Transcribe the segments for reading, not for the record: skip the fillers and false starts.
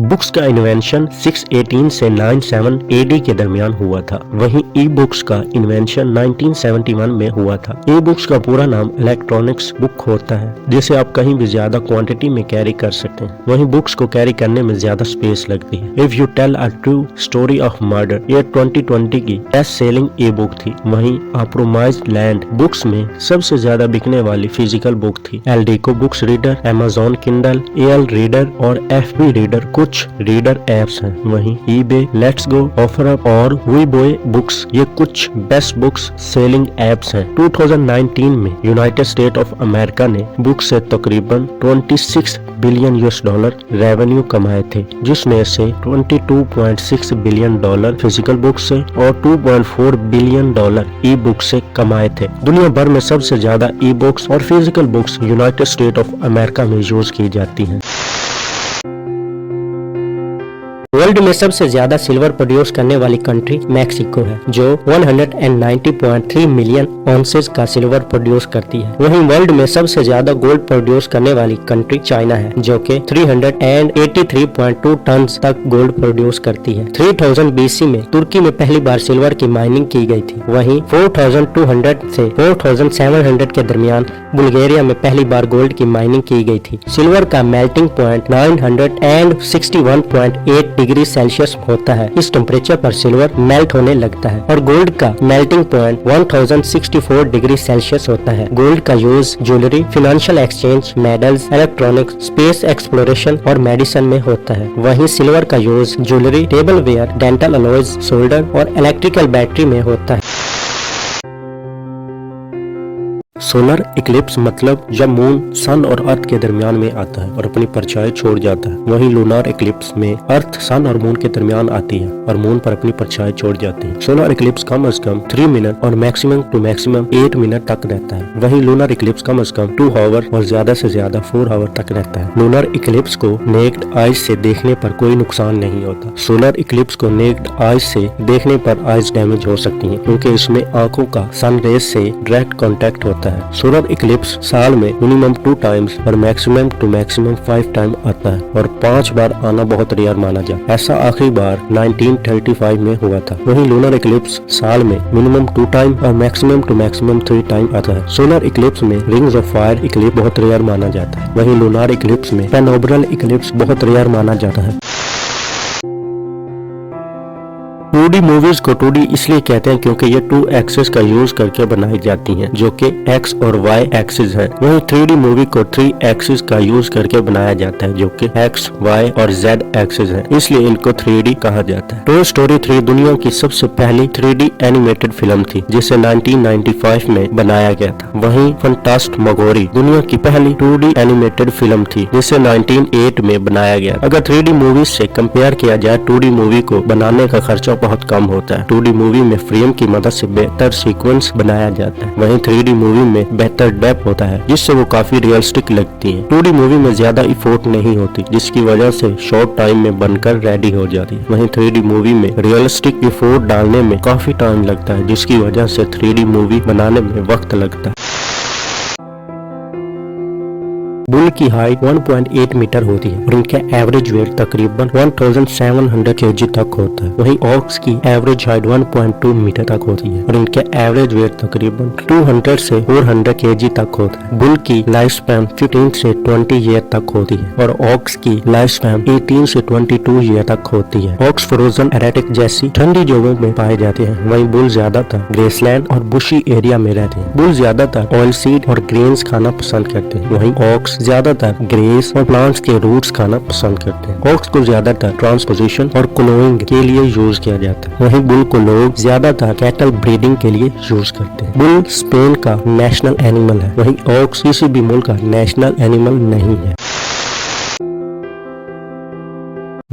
Books का invention 618 से 97 AD के दरमियान हुआ था। वहीं ई बुक्स का इन्वेंशन 1971 में हुआ था। ई बुक्स का पूरा नाम इलेक्ट्रॉनिक्स बुक होता है, जिसे आप कहीं भी ज्यादा क्वांटिटी में कैरी कर सकते हैं। वहीं बुक्स को कैरी करने में ज्यादा स्पेस लगती है। If you tell a true story of murder ये 2020 की बेस्ट सेलिंग ई बुक थी। वहीं अप्रोमाइज्ड लैंड बुक्स में सबसे ज्यादा बिकने वाली फिजिकल बुक थी। Eldeco books reader, Amazon Kindle, L reader और एफबी रीडर कुछ रीडर एप्स हैं। वहीं ईबे, लेट्स गो, ऑफरअप और वीबॉय बुक्स ये कुछ बेस्ट बुक्स सेलिंग एप्स हैं। 2019 में यूनाइटेड स्टेट ऑफ अमेरिका ने बुक से तकरीबन 26 बिलियन $US रेवेन्यू कमाए थे, जिसमें से 22.6 बिलियन डॉलर फिजिकल बुक से और 2.4 बिलियन डॉलर ई बुक से कमाए थे। दुनिया भर में सबसे ज्यादा ई बुक्स और physical books United state of America में यूज की जाती हैं। वर्ल्ड में सबसे ज्यादा सिल्वर प्रोड्यूस करने वाली कंट्री मैक्सिको है, जो 190.3 मिलियन ऑन्सेस का सिल्वर प्रोड्यूस करती है। वहीं वर्ल्ड में सबसे ज्यादा गोल्ड प्रोड्यूस करने वाली कंट्री चाइना है, जो कि 383.2 टन तक गोल्ड प्रोड्यूस करती है। 3000 BC में तुर्की में पहली बार सिल्वर की माइनिंग की गई थी। वहीं 4200 से 4700 के दरमियान बुल्गारिया में पहली बार गोल्ड की माइनिंग की गई थी। सिल्वर का मेल्टिंग पॉइंट 961.8 डिग्री सेल्सियस होता है। इस टेम्परेचर पर सिल्वर मेल्ट होने लगता है और गोल्ड का मेल्टिंग पॉइंट 1064 डिग्री सेल्सियस होता है। गोल्ड का use jewellery, financial exchange, medals, electronics, space exploration और मेडिसिन में होता है। वहीं सिल्वर का use jewellery, tableware, dental alloys, solder और इलेक्ट्रिकल बैटरी में होता है। सोलर इक्लिप्स मतलब जब मून सन और अर्थ के दरमियान में आता है और अपनी परछाई छोड़ जाता है। वहीं लूनार इक्लिप्स में अर्थ सन और मून के दरमियान आती है और मून पर अपनी परछाई छोड़ जाती है। सोलर इक्लिप्स कम से कम 3 मिनट और मैक्सिमम टू मैक्सिमम 8 मिनट तक रहता है। वहीं लूनर इक्लिप्स कम से कम 2 आवर और ज्यादा से ज्यादा 4 आवर तक रहता है। लूनर इक्लिप्स को नेक्ड आइज से देखने पर कोई नुकसान नहीं होता। सोलर इक्लिप्स को नेक्ड आइज से देखने पर आइज डैमेज हो सकती है, क्योंकि इसमें आंखों का सन रेज से डायरेक्ट कांटेक्ट होता है। सोलर इक्लिप्स साल में मिनिमम 2 टाइम्स और मैक्सिमम टू मैक्सिमम 5 टाइम आता है और 5 बार आना बहुत रेयर माना जाता है। ऐसा आखिरी बार 1935 में हुआ था। वहीं लूनर इक्लिप्स साल में मिनिमम 2 टाइम और मैक्सिमम टू मैक्सिमम 3 टाइम आता है। सोलर इक्लिप्स में रिंग्स ऑफ फायर इक्लिप्स बहुत रेयर माना जाता है। वहीं लूनर इक्लिप्स में पेनोब्रल इक्लिप्स बहुत रेयर माना जाता है। 2D मूवीज को 2D इसलिए कहते हैं क्योंकि ये 2 एक्सिस का यूज करके बनाई जाती हैं, जो कि X और Y एक्सिस है। वहीं 3D मूवी को 3 एक्सिस का यूज करके बनाया जाता है, जो कि X, Y और Z एक्सिस है, इसलिए इनको 3D कहा जाता है। टॉय स्टोरी 3 दुनिया की सबसे पहली 3D एनिमेटेड फिल्म थी, जिसे 1995 में बनाया गया था। वहीं फंटास्टमगोरी दुनिया की पहली 2D एनिमेटेड फिल्म थी, जिसे 1908 में बनाया गया। अगर 3D मूवीज से कंपेयर किया जाए, 2D मूवी को बनाने का खर्चा बहुत कम होता है। 2D मूवी में फ्रेम की मदद से बेहतर सीक्वेंस बनाया जाता है। वहीं 3D मूवी में बेहतर डेप्थ होता है, जिससे वो काफी रियलिस्टिक लगती है। 2D मूवी में ज्यादा इफोर्ट नहीं होती, जिसकी वजह से शॉर्ट टाइम में बनकर रेडी हो जाती है। वहीं 3D मूवी में रियलिस्टिक इफोर्ट डालने में काफी टाइम लगता है, जिसकी वजह से 3D मूवी बनाने में वक्त लगता है। बुल की हाइट 1.8 मीटर होती है और इनका एवरेज वेट तकरीबन 1700 kg तक होता है। वहीं ऑक्स की एवरेज हाइट 1.2 मीटर तक होती है और इनका एवरेज वेट तकरीबन 200 से 400 kg तक होता है। बुल की लाइफ स्पैन 15 से 20 ईयर तक होती है और ऑक्स की लाइफ स्पैन 18 से 22 ईयर तक होती है। ऑक्स फ्रोजन एरेटिक जैसी ठंडी जगहों में पाए जाते हैं। वहीं बुल ज्यादातर ग्रेसलैंड और बुशी एरिया में रहते हैं। बुल ज्यादातर ऑयल सीड और ग्रेन्स खाना पसंद करते हैं। वहीं ऑक्स ज्यादातर ग्रेस और प्लांट्स के रूट्स खाना पसंद करते हैं। ऑक्स को ज्यादातर ट्रांसपोजिशन और क्लोइंग के लिए यूज किया जाता है। वहीं बुल को लोग ज्यादातर कैटल ब्रीडिंग के लिए यूज करते हैं। बुल स्पेन का नेशनल एनिमल है। वहीं ऑक्स किसी भी मुल्क का नेशनल एनिमल नहीं है।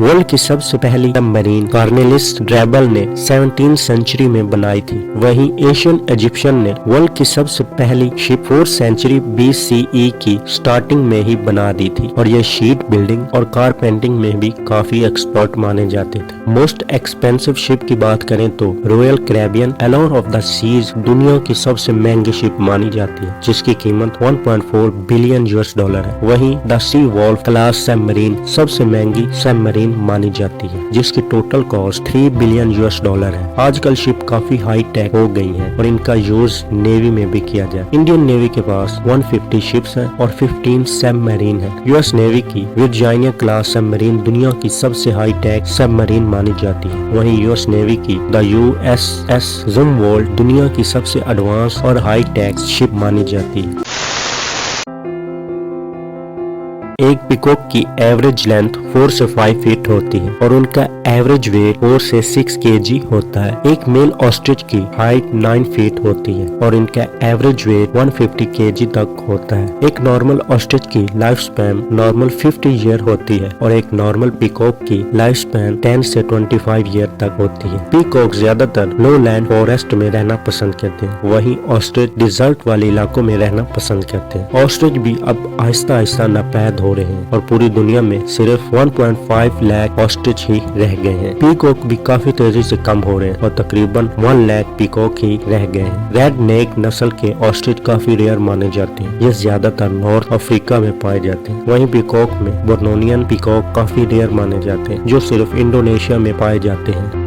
वर्ल्ड की सबसे पहली सबमरीन कॉर्नेलिस ड्रैबल ने 17th सेंचुरी में बनाई थी। वहीं एशियन इजिप्शियन ने वर्ल्ड की सबसे पहली शिप 4th सेंचुरी BCE की स्टार्टिंग में ही बना दी थी और ये शीट बिल्डिंग और कारपेंटिंग में भी काफी एक्सपर्ट माने जाते थे। मोस्ट एक्सपेंसिव शिप की बात करें तो Royal Caribbean Allure of the seas दुनिया की सबसे महंगी शिप मानी जाती है, जिसकी कीमत 1.4 बिलियन US डॉलर है। वहीं the Seawolf class submarine सबसे महंगी सबमरीन सबमरीन मानी जाती है, जिसकी टोटल कॉस्ट $3 बिलियन है। आजकल शिप काफी हाई टेक हो गई हैं और इनका यूज नेवी में भी किया जाए। इंडियन नेवी के पास 150 शिप्स हैं और 15 सबमरीन है। यूएस नेवी की वर्जीनिया क्लास सबमरीन दुनिया की सबसे हाई टेक सबमरीन मानी जाती है। वहीं यूएस नेवी की द USS जुमवॉल्ट दुनिया की सबसे एडवांस और हाई टेक शिप मानी जाती है। एक पीकॉक की एवरेज लेंथ 4 से 5 फीट होती है और उनका एवरेज वेट 4 से 6 kg होता है। एक मेल ऑस्ट्रिच की हाइट 9 फीट होती है और इनका एवरेज वेट 150 kg तक होता है। एक नॉर्मल ऑस्ट्रिच की लाइफ स्पैन नॉर्मल 50 ईयर होती है और एक नॉर्मल पीकॉक की लाइफ स्पैन 10 से 25 ईयर तक होती है। पीकॉक ज्यादातर लो लैंड फॉरेस्ट में रहना पसंद करते हैं, वहीं ऑस्ट्रिच डिजर्ट वाले इलाकों में रहना पसंद करते हैं। ऑस्ट्रिच भी अब आहिस्ता आहिस्ता नापैद हो रहे हैं और पूरी दुनिया में सिर्फ 1.5 लाख ऑस्ट्रिच ही रह गए हैं। पीकॉक भी काफी तेजी से कम हो रहे हैं और तकरीबन 1 लाख पीकॉक ही रह गए हैं। रेड नेक नस्ल के ऑस्ट्रिच काफी रेयर माने जाते हैं। ये ज्यादातर नॉर्थ अफ्रीका में पाए जाते हैं। वहीं पीकॉक में बोर्नियन पीकॉक काफी रेयर माने जाते हैं, जो सिर्फ इंडोनेशिया में पाए जाते हैं।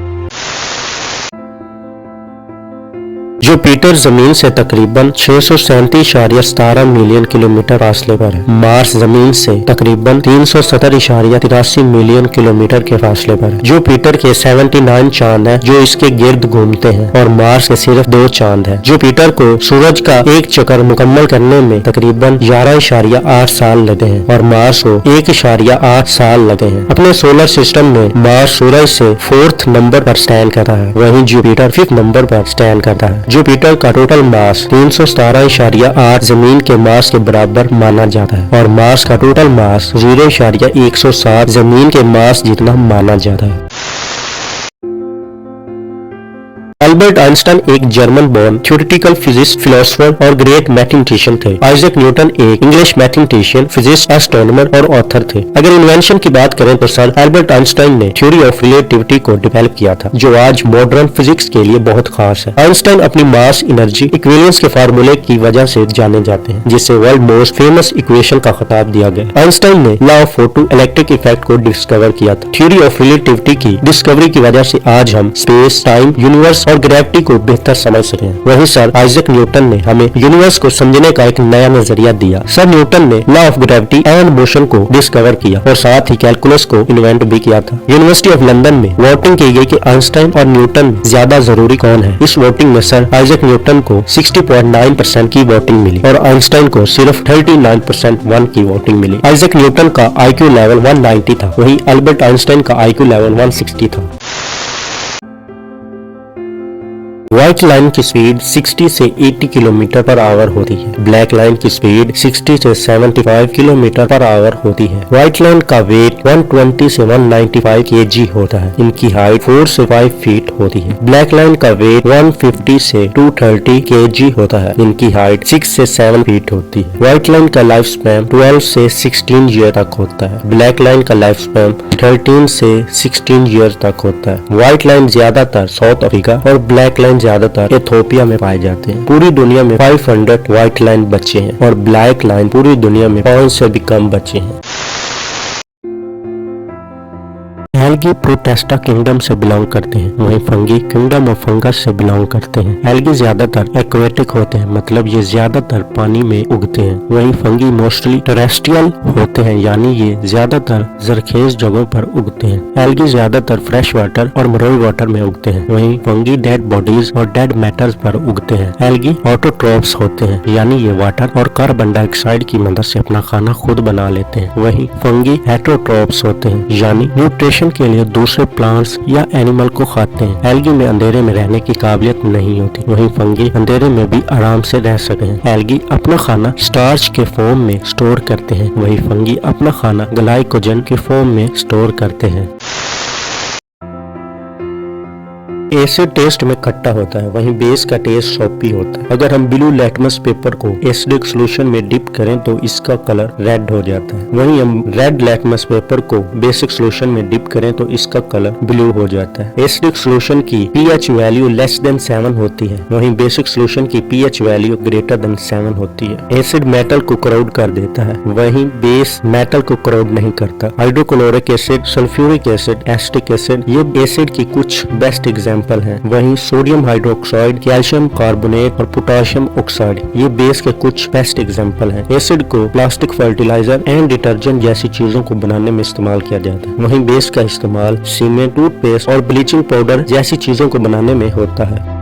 जुपिटर जमीन से तकरीबन 637.17 मिलियन किलोमीटर फासले पर है। मार्स जमीन से तकरीबन 370.83 मिलियन किलोमीटर के फासले पर है। जुपिटर के 79 चांद हैं जो इसके गिर्द घूमते हैं और मार्स के सिर्फ 2 चांद हैं। जुपिटर को सूरज का एक चक्कर मुकम्मल करने में तकरीबन 11.8 साल लगे हैं और मार्स को 1.8 साल लगे हैं। अपने सोलर सिस्टम में मार्स सूरज से 4th नंबर पर स्टैंड कर रहा है, वहीं जुपिटर 5th नंबर पर स्टैंड करता है। जुपिटर का टोटल मास 317.8 जमीन के मास के बराबर माना जाता है और मार्स का टोटल मास 0.107 जमीन के मास जितना माना जाता है। अल्बर्ट आइंस्टाइन एक German born theoretical physicist, philosopher और ग्रेट मैथमेटिशियन थे। आइजैक न्यूटन एक इंग्लिश मैथमेटिशियन, फिजिस्ट, एस्ट्रोनॉमर और ऑथर थे। अगर इन्वेंशन की बात करें तो सर अल्बर्ट आइंस्टाइन ने थ्योरी ऑफ रिलेटिविटी को डेवलप किया था, जो आज मॉडर्न फिजिक्स के लिए बहुत खास है। आइंस्टाइन अपनी मास एनर्जी इक्विवेलेंस के फार्मूले की वजह से जाने जाते हैं, जिसे वर्ल्ड मोस्ट फेमस इक्वेशन का खिताब दिया गया। आइंस्टाइन ने law of photo electric effect को डिस्कवर किया था। थ्योरी ऑफ रिलेटिविटी की डिस्कवरी की वजह से आज हम स्पेस, टाइम, यूनिवर्स और ग्रेविटी को बेहतर समझ सके। वहीं सर आइजैक न्यूटन ने हमें यूनिवर्स को समझने का एक नया नजरिया दिया। सर न्यूटन ने law of gravity and motion को डिस्कवर किया और साथ ही कैलकुलस को इन्वेंट भी किया था। यूनिवर्सिटी ऑफ लंदन में वोटिंग की गई कि आइंस्टाइन और न्यूटन में ज्यादा जरूरी कौन है। इस वोटिंग में सर आइजैक न्यूटन को 60.9% की वोटिंग मिली और आइंस्टाइन को सिर्फ 39% की वोटिंग मिली। आइजैक न्यूटन का IQ लेवल 190 था, वहीं अल्बर्ट आइंस्टाइन का IQ लेवल 160 था। व्हाइट लाइन की स्पीड 60 से 80 किलोमीटर पर आवर होती है। ब्लैक लाइन की स्पीड 60 से 75 किलोमीटर पर आवर होती है। व्हाइट लाइन का वेट 120 से 195 kg होता है। इनकी हाइट 4 से 5 फीट होती है। ब्लैक लाइन का वेट 150 से 230 kg होता है। इनकी हाइट 6 से 7 फीट होती है। व्हाइट लाइन का लाइफ स्पैन 12 से 16 ईयर तक होता है। ब्लैक लाइन का लाइफ स्पैन 13 से 16 ईयर तक होता है। व्हाइट लाइन ज्यादातर साउथ अफ्रीका और ब्लैक लाइन ज्यादातर इथियोपिया में पाए जाते हैं। पूरी दुनिया में 500 व्हाइट लाइन बचे हैं और ब्लैक लाइन पूरी दुनिया में 5 से भी कम बचे हैं। एल्गी प्रोटेस्टा किंगडम से बिलोंग करते हैं, वहीं फंगी किंगडम ऑफ फंगस से बिलोंग करते हैं। एल्गी ज्यादातर एक्वेटिक होते हैं, मतलब ये ज्यादातर पानी में उगते हैं। वहीं फंगी मोस्टली टेरेस्ट्रियल होते हैं, यानी ये ज्यादातर जरखेज जगहों पर उगते हैं। एल्गी ज्यादातर फ्रेश वाटर और मरोई वाटर में उगते हैं। वहीं फंगी डेड बॉडीज और डेड मैटर्स पर उगते हैं। एल्गी ऑटोट्रोफ्स होते हैं, यानी ये वाटर और कार्बन डाइऑक्साइड की मदद से अपना खाना खुद बना लेते हैं। वहीं फंगी हेटेरोट्रोफ्स होते हैं, यानी न्यूट्रिशन के लिए दूसरे प्लांट्स या एनिमल को खाते हैं। एल्गी में अंधेरे में रहने की काबिलियत नहीं होती, वहीं फंगी अंधेरे में भी आराम से रह सकते हैं। एल्गी अपना खाना स्टार्च के फॉर्म में स्टोर करते हैं, वहीं फंगी अपना खाना ग्लाइकोजन के फॉर्म में स्टोर करते हैं। एसिड टेस्ट में खट्टा होता है, वहीं बेस का टेस्ट सॉपी होता है। अगर हम ब्लू लैटमस पेपर को एसिडिक सोल्यूशन में डिप करें तो इसका कलर रेड हो जाता है। वहीं हम रेड लैटमस पेपर को बेसिक सोल्यूशन में डिप करें तो इसका कलर ब्लू हो जाता है। एसिडिक सोल्यूशन की pH वैल्यू लेस देन 7 होती है, वहीं बेसिक सोल्यूशन की pH वैल्यू ग्रेटर देन 7 होती है। एसिड मेटल को करोड कर देता है, वहीं बेस मेटल को करोड नहीं करता। Hydrochloric acid, sulphuric acid, acetic acid ये एसिड की कुछ बेस्ट एग्जाम्पल हैं। वहीं सोडियम हाइड्रोक्साइड, कैल्शियम कार्बोनेट और पोटाशियम ऑक्साइड ये बेस के कुछ बेस्ट एग्जाम्पल हैं। एसिड को प्लास्टिक, फर्टिलाइजर एंड डिटर्जेंट जैसी चीजों को बनाने में इस्तेमाल किया जाता है। वहीं बेस का इस्तेमाल सीमेंट, टूथपेस्ट और ब्लीचिंग पाउडर जैसी चीजों को बनाने में होता है।